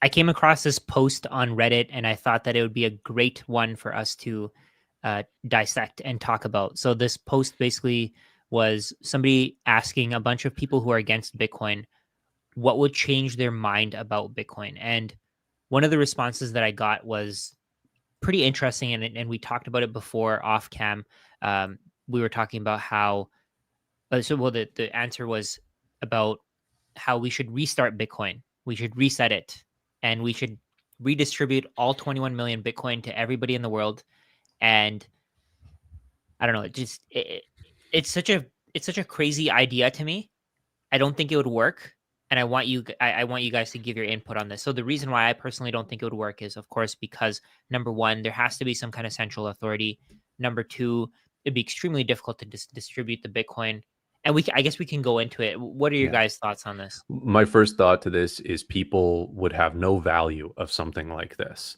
I came across this post on Reddit, and I thought that it would be a great one for us to dissect and talk about. So this post basically was somebody asking a bunch of people who are against Bitcoin what would change their mind about Bitcoin. And one of the responses that I got was pretty interesting, and we talked about it before off cam. We were talking about how the answer was about how we should restart Bitcoin. We should reset it, and we should redistribute all 21 million Bitcoin to everybody in the world. And I don't know, it's such a crazy idea to me. I don't think it would work, and I want you guys to give your input on this. So the reason why I personally don't think it would work is, of course, because number one, there has to be some kind of central authority. Number two, it'd be extremely difficult to distribute the Bitcoin. And I guess we can go into it. What are your Yeah. guys' thoughts on this? My first thought to this is people would have no value of something like this.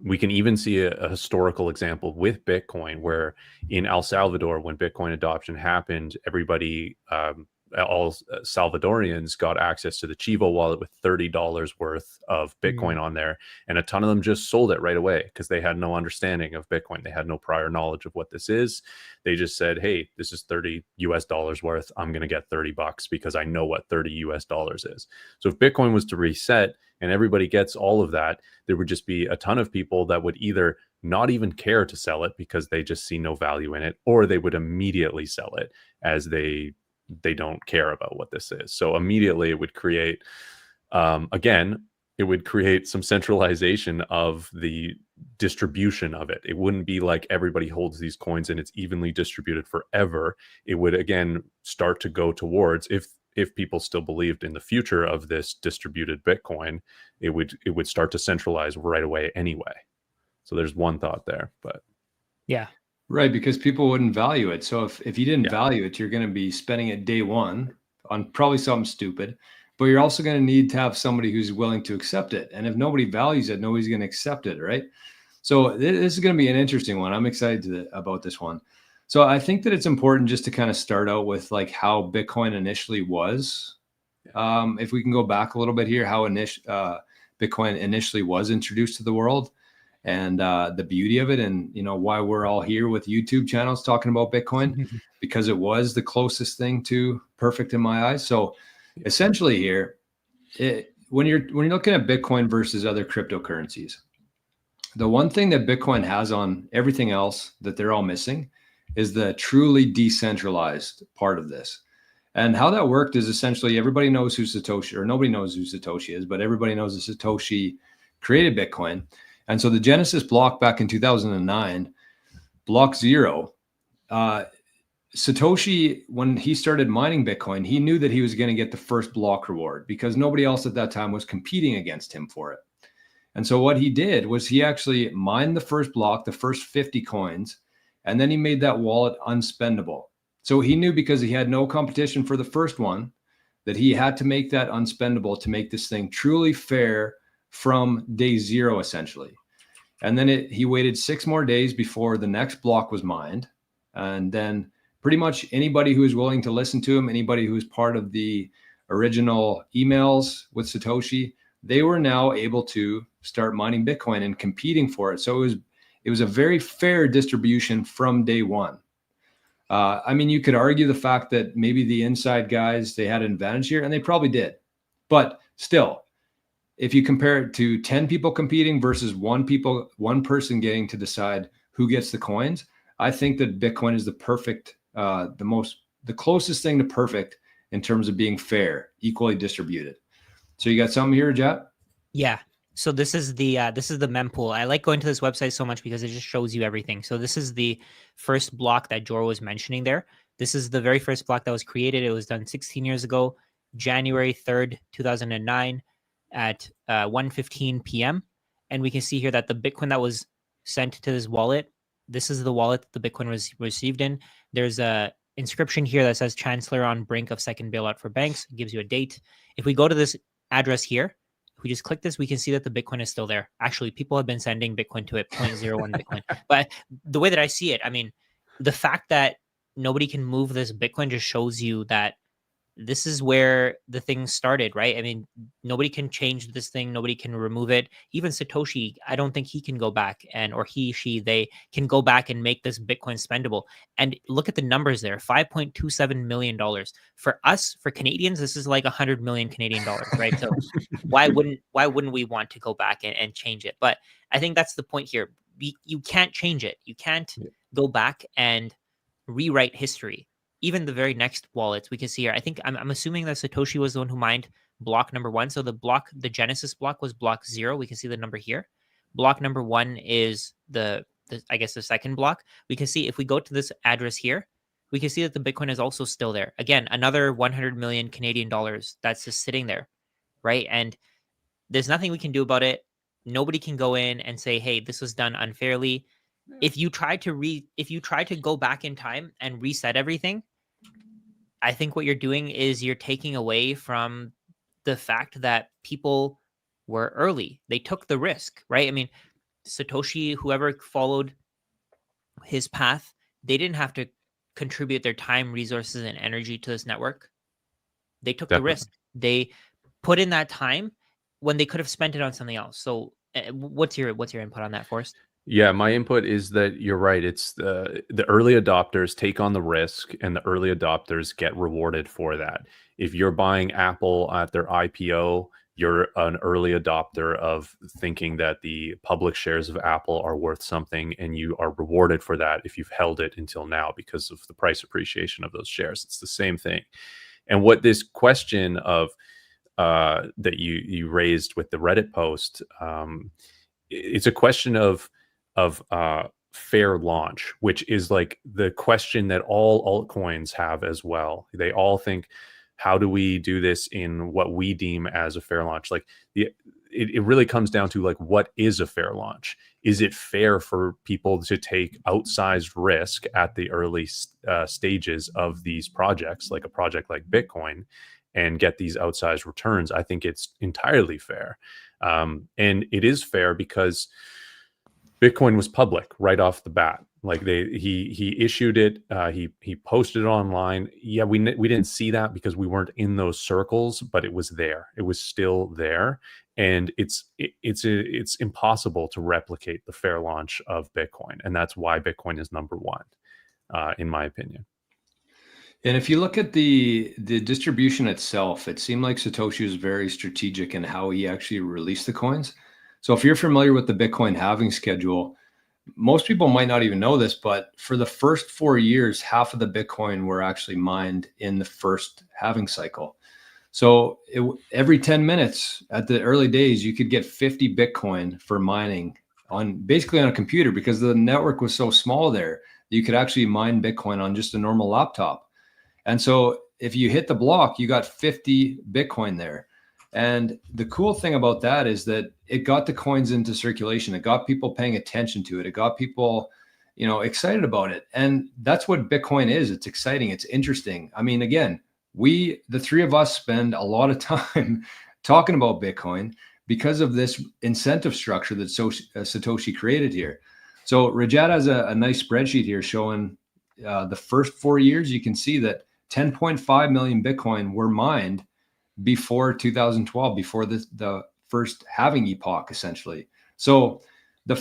We can even see a historical example with Bitcoin, where in El Salvador, when Bitcoin adoption happened, everybody, all Salvadorians got access to the Chivo wallet with $30 worth of Bitcoin Mm, on there. And a ton of them just sold it right away because they had no understanding of Bitcoin. They had no prior knowledge of what this is. They just said, hey, this is $30 worth. I'm going to get $30 because I know what $30 is. So if Bitcoin was to reset and everybody gets all of that, there would just be a ton of people that would either not even care to sell it because they just see no value in it, or they would immediately sell it as they don't care about what this is. So immediately it would create, again, it would create some centralization of the distribution of it. It wouldn't be like everybody holds these coins and it's evenly distributed forever. It would, again, start to go towards, if people still believed in the future of this distributed Bitcoin, it would start to centralize right away anyway. So there's one thought there, but yeah. Right, because people wouldn't value it. So if you didn't Yeah. value it, you're going to be spending it day one on probably something stupid, but you're also going to need to have somebody who's willing to accept it. And if nobody values it, nobody's going to accept it, right? So this is going to be an interesting one. I'm excited about this one. So I think that it's important just to kind of start out with like how Bitcoin initially was. If we can go back a little bit here, how Bitcoin initially was introduced to the world, and the beauty of it, and why we're all here with YouTube channels talking about Bitcoin, because it was the closest thing to perfect in my eyes. So essentially here, when you're looking at Bitcoin versus other cryptocurrencies, the one thing that Bitcoin has on everything else that they're all missing is the truly decentralized part of this. And how that worked is essentially everybody knows who Satoshi, or nobody knows who Satoshi is, but everybody knows that Satoshi created Bitcoin. And so the Genesis block back in 2009, block 0, Satoshi, when he started mining Bitcoin, he knew that he was going to get the first block reward because nobody else at that time was competing against him for it. And so what he did was he actually mined the first block, the first 50 coins, and then he made that wallet unspendable. So he knew, because he had no competition for the first one, that he had to make that unspendable to make this thing truly fair from day 0, essentially. And then he waited 6 more days before the next block was mined. And then pretty much anybody who was willing to listen to him, anybody who was part of the original emails with Satoshi, they were now able to start mining Bitcoin and competing for it. So it was a very fair distribution from day one. I mean, you could argue the fact that maybe the inside guys, they had an advantage here, and they probably did. But still, if you compare it to 10 people competing versus one person getting to decide who gets the coins, I think that Bitcoin is the perfect, the closest thing to perfect in terms of being fair, equally distributed. So you got something here, Jet? Yeah. So this is the mempool. I like going to this website so much because it just shows you everything. So this is the first block that Jor was mentioning there. This is the very first block that was created. It was done 16 years ago, January 3rd, 2009 at 1:15 p.m. And we can see here that the Bitcoin that was sent to this wallet, this is the wallet that the Bitcoin was received in. There's a inscription here that says Chancellor on brink of second bailout for banks. It gives you a date. If we go to this address here, if we just click this, we can see that the Bitcoin is still there. Actually, people have been sending Bitcoin to it, 0.01 Bitcoin. But the way that I see it, I mean, the fact that nobody can move this Bitcoin just shows you that this is where the thing started, right? I mean, nobody can change this thing. Nobody can remove it. Even Satoshi, I don't think he can go back or they can go back and make this Bitcoin spendable. And look at the numbers there, $5.27 million. For us, for Canadians, this is like 100 million Canadian dollars, right? So why wouldn't we want to go back and change it? But I think that's the point here. You can't change it. You can't go back and rewrite history. Even the very next wallets we can see here, I think I'm assuming that Satoshi was the one who mined block number 1. So the Genesis block was block 0. We can see the number here. Block number 1 is the I guess the second block. We can see if we go to this address here, we can see that the Bitcoin is also still there. Again, another 100 million Canadian dollars that's just sitting there, right? And there's nothing we can do about it. Nobody can go in and say, hey, this was done unfairly. If you try to go back in time and reset everything, I think what you're doing is you're taking away from the fact that people were early. They took the risk, right? I mean, Satoshi, whoever followed his path, they didn't have to contribute their time, resources, and energy to this network. They took the risk. They put in that time when they could have spent it on something else. So what's your input on that, Forrest? Yeah, my input is that you're right. It's the early adopters take on the risk, and the early adopters get rewarded for that. If you're buying Apple at their IPO, you're an early adopter of thinking that the public shares of Apple are worth something, and you are rewarded for that if you've held it until now because of the price appreciation of those shares. It's the same thing. And what this question of that you raised with the Reddit post, it's a question of fair launch, which is like the question that all altcoins have as well. They all think, how do we do this in what we deem as a fair launch? Like it really comes down to like, what is a fair launch? Is it fair for people to take outsized risk at the early stages of these projects, like a project like Bitcoin, and get these outsized returns? I think it's entirely fair. And it is fair because Bitcoin was public right off the bat. Like he issued it, he posted it online. Yeah, we didn't see that because we weren't in those circles, but it was there. It was still there, and it's impossible to replicate the fair launch of Bitcoin, and that's why Bitcoin is number one, in my opinion. And if you look at the distribution itself, it seemed like Satoshi was very strategic in how he actually released the coins. So if you're familiar with the Bitcoin halving schedule, most people might not even know this, but for the first 4 years, half of the Bitcoin were actually mined in the first halving cycle. So every 10 minutes at the early days, you could get 50 Bitcoin for mining basically on a computer, because the network was so small there, you could actually mine Bitcoin on just a normal laptop. And so if you hit the block, you got 50 Bitcoin there. And the cool thing about that is that it got the coins into circulation. It got people paying attention to it. It got people, excited about it. And that's what Bitcoin is. It's exciting. It's interesting. I mean, again, the three of us spend a lot of time talking about Bitcoin because of this incentive structure that Satoshi created here. So Rajat has a nice spreadsheet here showing the first 4 years. You can see that 10.5 million Bitcoin were mined before 2012, before the first halving epoch, essentially. So the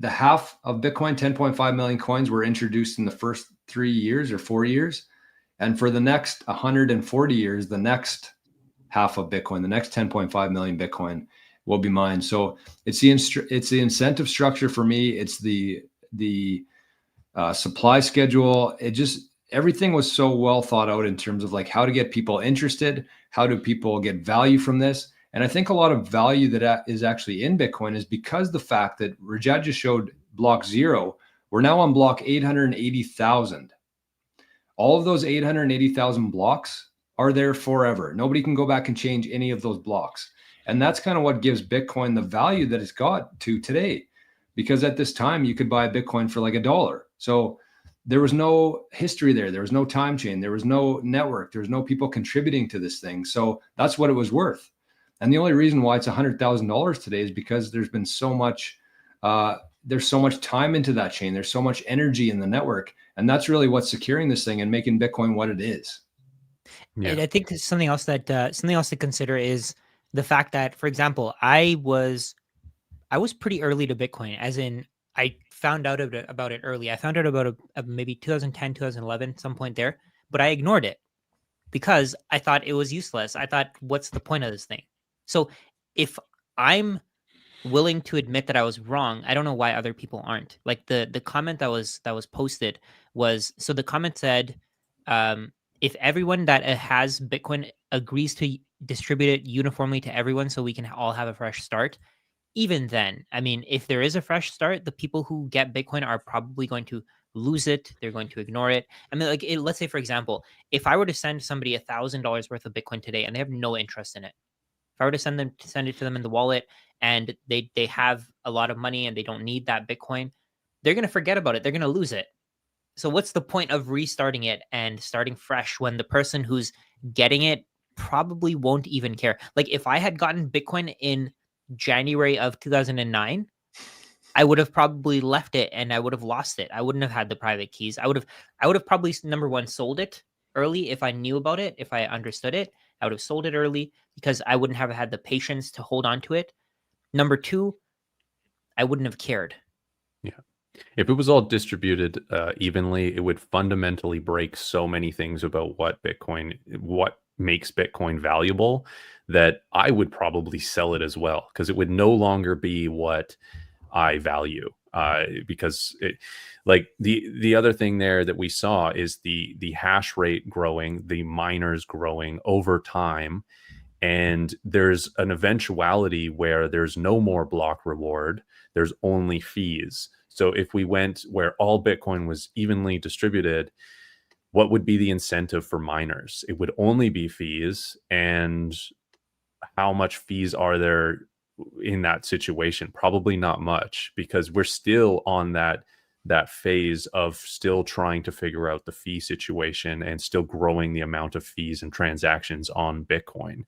half of Bitcoin, 10.5 million coins, were introduced in the first 3 years or 4 years. And for the next 140 years, the next half of Bitcoin, the next 10.5 million Bitcoin will be mined. So it's the incentive structure for me. It's the supply schedule. Everything was so well thought out in terms of like how to get people interested, how do people get value from this. And I think a lot of value that is actually in Bitcoin is because the fact that Rajat just showed block 0, we're now on block 880,000. All of those 880,000 blocks are there forever. Nobody can go back and change any of those blocks. And that's kind of what gives Bitcoin the value that it's got to today. Because at this time, you could buy Bitcoin for like $1. So there was no history there. There was no time chain. There was no network. There was no people contributing to this thing. So that's what it was worth. And the only reason why it's $100,000 today is because there's been so much, there's so much time into that chain. There's so much energy in the network. And that's really what's securing this thing and making Bitcoin what it is. Yeah. And I think there's something else to consider is the fact that, for example, I was pretty early to Bitcoin, as in I found out about it early. I found out about it maybe 2010, 2011, some point there, but I ignored it because I thought it was useless. I thought, what's the point of this thing? So if I'm willing to admit that I was wrong, I don't know why other people aren't. Like the comment that was posted was, so the comment said, if everyone that has Bitcoin agrees to distribute it uniformly to everyone so we can all have a fresh start, even then, I mean, if there is a fresh start, the people who get Bitcoin are probably going to lose it. They're going to ignore it. I mean, like, let's say, for example, if I were to send somebody $1,000 worth of Bitcoin today and they have no interest in it, if I were to send it to them in the wallet and they have a lot of money and they don't need that Bitcoin, they're going to forget about it. They're going to lose it. So what's the point of restarting it and starting fresh when the person who's getting it probably won't even care? Like, if I had gotten Bitcoin in January of 2009, I would have probably left it and I would have lost it. I wouldn't have had the private keys. I would have probably, number one, sold it early if I knew about it, if I understood it. I would have sold it early because I wouldn't have had the patience to hold on to it. Number two, I wouldn't have cared. Yeah. If it was all distributed evenly, it would fundamentally break so many things about what makes Bitcoin valuable, that I would probably sell it as well, because it would no longer be what I value. Because like the other thing there that we saw is the hash rate growing, the miners growing over time, and there's an eventuality where there's no more block reward, there's only fees. So if we went where all Bitcoin was evenly distributed, what would be the incentive for miners? It would only be fees. And how much fees are there in that situation? Probably not much, because we're still on that phase of still trying to figure out the fee situation and still growing the amount of fees and transactions on Bitcoin.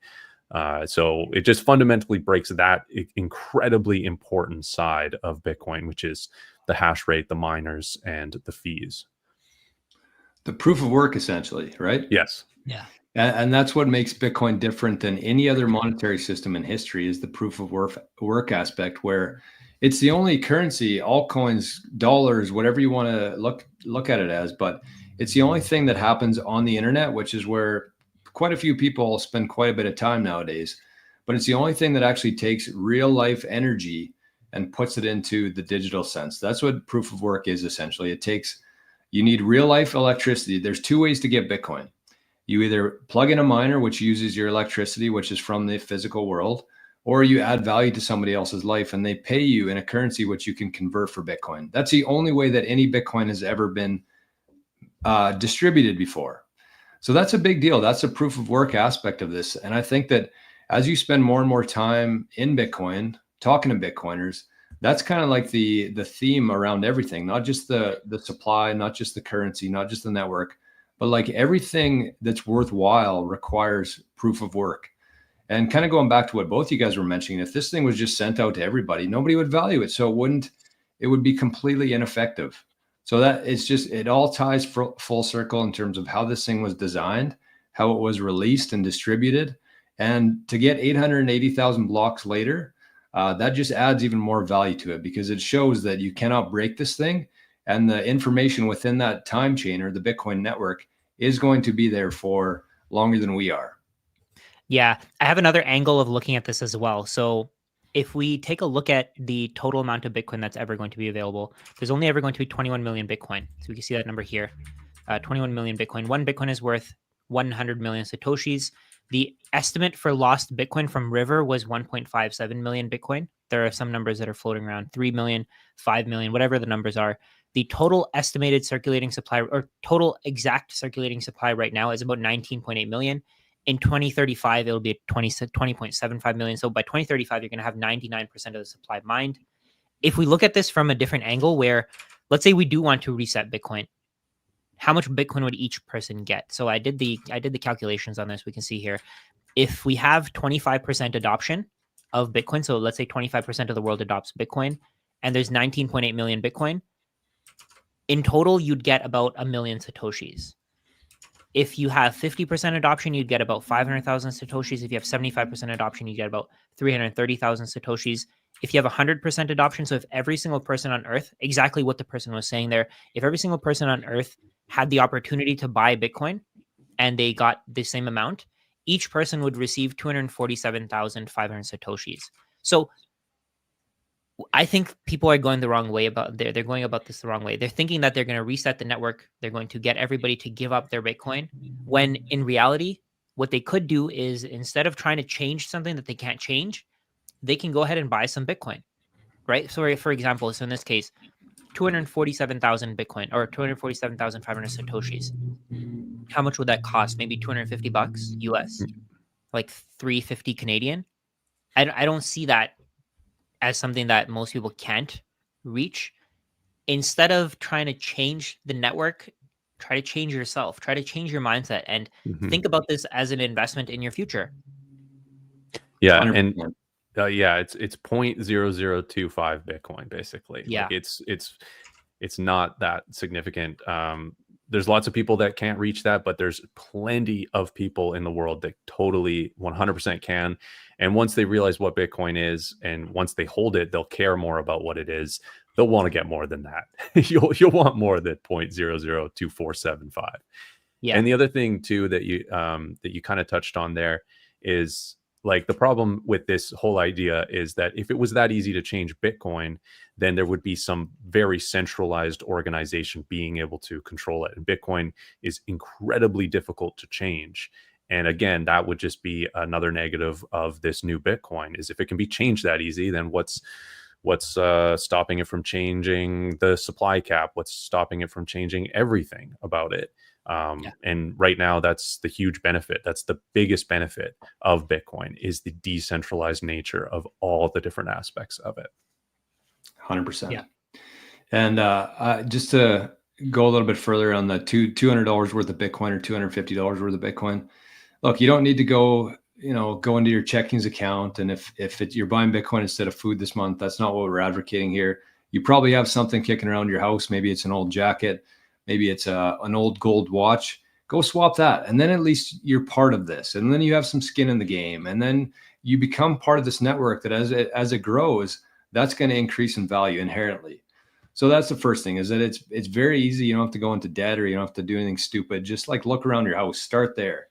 So it just fundamentally breaks that incredibly important side of Bitcoin, which is the hash rate, the miners, and the fees. The proof of work, essentially, right? Yes. Yeah. And that's what makes Bitcoin different than any other monetary system in history, is the proof of work aspect, where it's the only currency, altcoins, dollars, whatever you want to look at it as, but it's the only thing that happens on the internet, which is where quite a few people spend quite a bit of time nowadays. But it's the only thing that actually takes real life energy and puts it into the digital sense. That's what proof of work is, essentially. You need real life electricity. There's two ways to get Bitcoin. You either plug in a miner, which uses your electricity, which is from the physical world, or you add value to somebody else's life and they pay you in a currency which you can convert for Bitcoin. That's the only way that any Bitcoin has ever been distributed before. So that's a big deal. That's a proof of work aspect of this. And I think that as you spend more and more time in Bitcoin, talking to Bitcoiners, that's kind of like the theme around everything, not just the supply, not just the currency, not just the network, but like everything that's worthwhile requires proof of work. And kind of going back to what both you guys were mentioning, if this thing was just sent out to everybody, nobody would value it. So it would be completely ineffective. So that it all ties full circle in terms of how this thing was designed, how it was released and distributed. And to get 880,000 blocks later, that just adds even more value to it, because it shows that you cannot break this thing. And the information within that time chain, or the Bitcoin network, is going to be there for longer than we are. Yeah, I have another angle of looking at this as well. So if we take a look at the total amount of Bitcoin that's ever going to be available, there's only ever going to be 21 million Bitcoin. So we can see that number here, 21 million Bitcoin. One Bitcoin is worth 100 million Satoshis. The estimate for lost Bitcoin from River was 1.57 million Bitcoin. There are some numbers that are floating around, 3 million, 5 million, whatever the numbers are. The total estimated circulating supply, or total exact circulating supply right now, is about 19.8 million. In 2035, it'll be 20.75 million. So by 2035, you're going to have 99% of the supply mined. If we look at this from a different angle, where let's say we do want to reset Bitcoin, how much Bitcoin would each person get? So I did the calculations on this. We can see here, if we have 25% adoption of Bitcoin, so let's say 25% of the world adopts Bitcoin, and there's 19.8 million Bitcoin, in total, you'd get about 1 million Satoshis. If you have 50% adoption, you'd get about 500,000 Satoshis. If you have 75% adoption, you get about 330,000 Satoshis. If you have 100% adoption, so if every single person on Earth, exactly what the person was saying there, if every single person on Earth had the opportunity to buy Bitcoin and they got the same amount, each person would receive 247,500 Satoshis. So I think people are going the wrong way they're going about this the wrong way. They're thinking that they're going to reset the network. They're going to get everybody to give up their Bitcoin, when in reality, what they could do is, instead of trying to change something that they can't change, they can go ahead and buy some Bitcoin, right? So for example, so in this case, 247,000 Bitcoin, or 247,500 Satoshis. How much would that cost? Maybe $250 US, like 350 Canadian. I don't see that as something that most people can't reach. Instead of trying to change the network, try to change yourself, try to change your mindset, and think about this as an investment in your future. Yeah. 100%. And it's 0.0025 Bitcoin basically. Yeah. Like it's not that significant. There's lots of people that can't reach that, but there's plenty of people in the world that totally 100% can. And once they realize what Bitcoin is, and once they hold it, they'll care more about what it is. They'll want to get more than that. You'll want more than 0.002475. Yeah. And the other thing too that you kind of touched on there is, like, the problem with this whole idea is that if it was that easy to change Bitcoin, then there would be some very centralized organization being able to control it. And Bitcoin is incredibly difficult to change. And again, that would just be another negative of this new Bitcoin, is if it can be changed that easy, then what's stopping it from changing the supply cap? What's stopping it from changing everything about it? And right now, that's the huge benefit. That's the biggest benefit of Bitcoin, is the decentralized nature of all the different aspects of it. 100%. Yeah. And just to go a little bit further on the $200 worth of Bitcoin or $250 worth of Bitcoin, look, you don't need to go into your checkings account. And if you're buying Bitcoin instead of food this month, that's not what we're advocating here. You probably have something kicking around your house. Maybe it's an old jacket. Maybe it's an old gold watch. Go swap that. And then at least you're part of this. And then you have some skin in the game. And then you become part of this network that as it grows, that's going to increase in value inherently. So that's the first thing, is that it's very easy. You don't have to go into debt, or you don't have to do anything stupid. Just like look around your house, start there.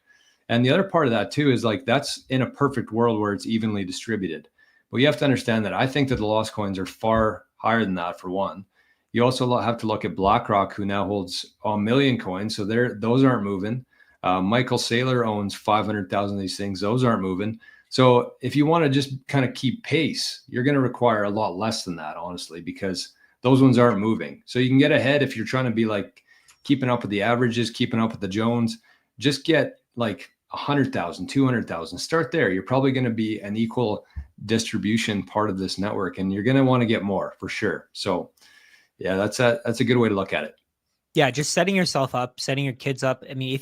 And the other part of that too is, like, that's in a perfect world where it's evenly distributed. But you have to understand that I think that the lost coins are far higher than that, for one. You also have to look at BlackRock, who now holds 1 million coins. So those aren't moving. Michael Saylor owns 500,000 of these things. Those aren't moving. So if you want to just kind of keep pace, you're going to require a lot less than that, honestly, because those ones aren't moving. So you can get ahead if you're trying to be like keeping up with the averages, keeping up with the Jones. Just get like 100,000, 200,000. Start there. You're probably going to be an equal distribution part of this network, and you're going to want to get more for sure. So yeah, that's a good way to look at it. Yeah, just setting yourself up, setting your kids up. I mean,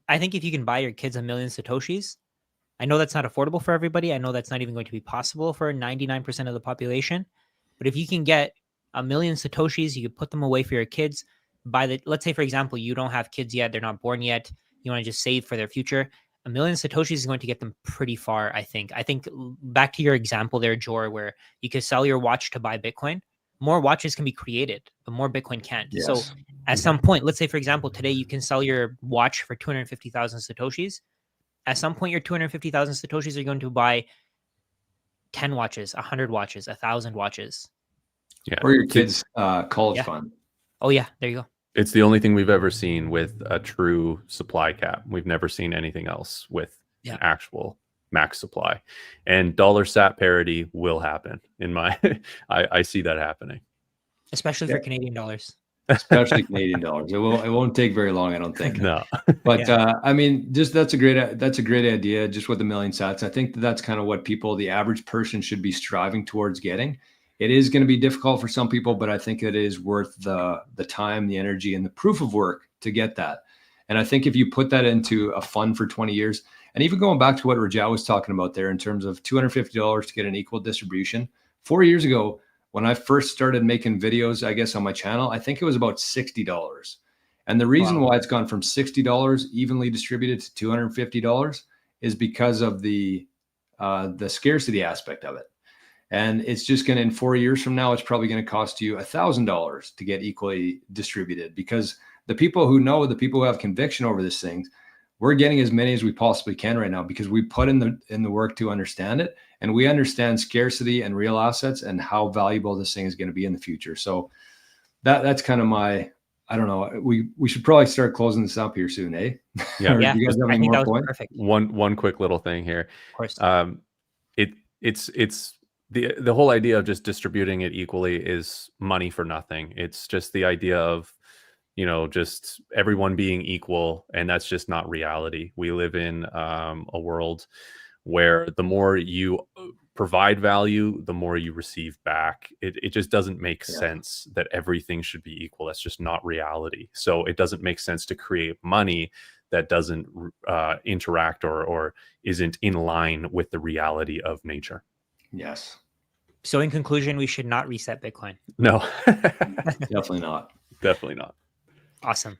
I think if you can buy your kids 1 million Satoshis, I know that's not affordable for everybody. I know that's not even going to be possible for 99% of the population. But if you can get 1 million Satoshis, you could put them away for your kids. Let's say, for example, you don't have kids yet. They're not born yet. You want to just save for their future. 1 million Satoshis is going to get them pretty far, I think. I think back to your example there, Jor, where you could sell your watch to buy Bitcoin. More watches can be created, but more Bitcoin can't. Yes. So at some point, let's say, for example, today you can sell your watch for 250,000 Satoshis. At some point, your 250,000 Satoshis are going to buy 10 watches, 100 watches, 1,000 watches. Yeah. Or your kids' college fund. Oh, yeah. There you go. It's the only thing we've ever seen with a true supply cap. We've never seen anything else with an actual max supply. And dollar sat parity will happen. I see that happening. Especially for Canadian dollars. Especially Canadian dollars. It won't take very long, I don't think. No. But I mean, just that's a great idea, just with 1 million sats. I think that's kind of what the average person should be striving towards getting. It is going to be difficult for some people, but I think it is worth the time, the energy, and the proof of work to get that. And I think if you put that into a fund for 20 years, and even going back to what Rajat was talking about there in terms of $250 to get an equal distribution, 4 years ago, when I first started making videos, I guess on my channel, I think it was about $60. And the reason Wow. why it's gone from $60 evenly distributed to $250 is because of the scarcity aspect of it. And it's just going to, in 4 years from now, it's probably going to cost you $1,000 to get equally distributed, because the people who know, the people who have conviction over this thing, we're getting as many as we possibly can right now because we put in the work to understand it, and we understand scarcity and real assets and how valuable this thing is going to be in the future. So that's kind of my, I don't know. We should probably start closing this up here soon, eh? Yeah. Yeah, Do you guys have I any think that more was points? perfect. One quick little thing here. Of course. It's the whole idea of just distributing it equally is money for nothing. It's just the idea of, you know, just everyone being equal, and that's just not reality. We live in a world where the more you provide value, the more you receive back. It just doesn't make sense that everything should be equal. That's just not reality. So it doesn't make sense to create money that doesn't interact or isn't in line with the reality of nature. Yes. So in conclusion, we should not reset Bitcoin. No, Definitely not. definitely not. Awesome.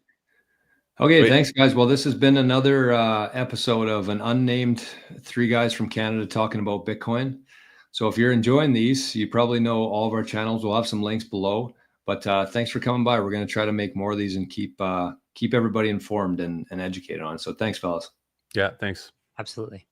Okay, Wait. thanks, guys. Well, this has been another episode of an unnamed three guys from Canada talking about Bitcoin. So if you're enjoying these, you probably know all of our channels. We'll have some links below. But thanks for coming by. We're going to try to make more of these and keep everybody informed and educated on it. So thanks, fellas. Yeah, thanks. Absolutely.